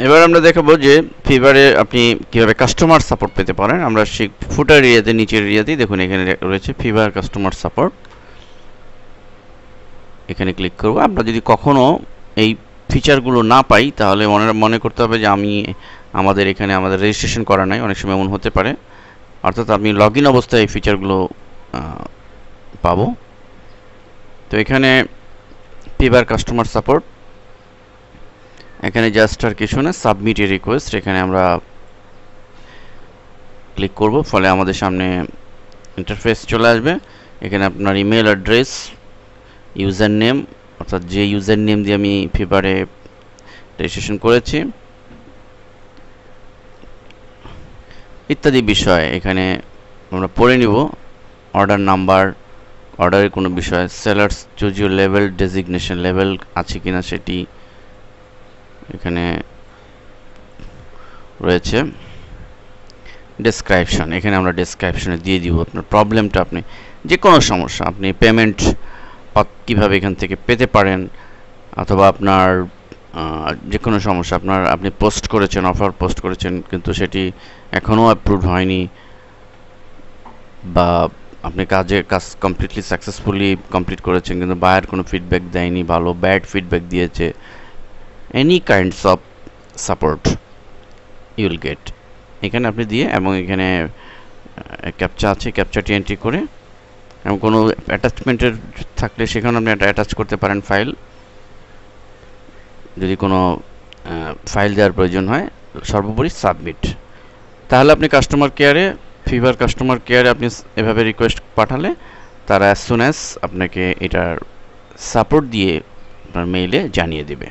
এবার আমরা দেখাবো যে ফিভারে আপনি কিভাবে কাস্টমার সাপোর্ট পেতে পারেন। আমরা সেই ফুটার এরিয়াতে নিচের এরিয়াতেই দেখুন এখানে রয়েছে ফিভার কাস্টমার সাপোর্ট। এখানে ক্লিক করব। আমরা যদি কখনো এই ফিচারগুলো না পাই তাহলে মনে করতে হবে যে আমাদের এখানে আমাদের রেজিস্ট্রেশন করা নাই, অনেক সময় এমন হতে পারে। অর্থাৎ আপনি লগ ইন অবস্থায় এই ফিচারগুলো পাবো। তো এখানে ফিভার কাস্টমার সাপোর্ট, এখানে জাস্ট আর কিছু না, সাবমিট এ রিকোয়েস্ট, এখানে আমরা ক্লিক করব। ফলে আমাদের সামনে ইন্টারফেস চলে আসবে। এখানে আপনার ইমেল অ্যাড্রেস, ইউজার নেম, অর্থাৎ যে ইউজার নেম দিয়ে আমি ফিভারে রেজিস্ট্রেশন করেছি, ইত্যাদি বিষয় এখানে আমরা পড়ে নিব। অর্ডার নাম্বার, অর্ডারের কোনো বিষয়, sellers choose your level, designation level আছে কিনা সেটি এখানে রয়েছে। ডেসক্রিপশন, এখানে আমরা ডেসক্রিপশনে দিয়ে দিব আপনার প্রবলেমটা, আপনি যে কোনো সমস্যা, আপনি পেমেন্ট কীভাবে এখান থেকে পেতে পারেন, অথবা আপনার যে কোনো সমস্যা, আপনি পোস্ট করেছেন, অফার পোস্ট করেছেন কিন্তু সেটি এখনও অ্যাপ্রুভ হয়নি, বা আপনি কাজ কমপ্লিটলি সাকসেসফুলি কমপ্লিট করেছেন কিন্তু বায়ার কোনো ফিডব্যাক দেয়নি, ভালো ব্যাড ফিডব্যাক দিয়েছে, any kinds of support you will get এখানে আপনি দিয়ে, এবং এখানে ক্যাপচা আছে, ক্যাপচাটি এন্ট্রি করে, এবং কোনো অ্যাটাচমেন্টের থাকলে সেখানে আপনি অ্যাটাচ করতে পারেন ফাইল, যদি কোনো ফাইল দেওয়ার প্রয়োজন হয়। সর্বোপরি সাবমিট। তাহলে আপনি কাস্টমার কেয়ারে, ফিভার কাস্টমার কেয়ারে আপনি এভাবে রিকোয়েস্ট পাঠালে তারা অ্যাজ সুন অ্যাজ আপনাকে এটার সাপোর্ট দিয়ে আপনার মেইলে জানিয়ে দেবে।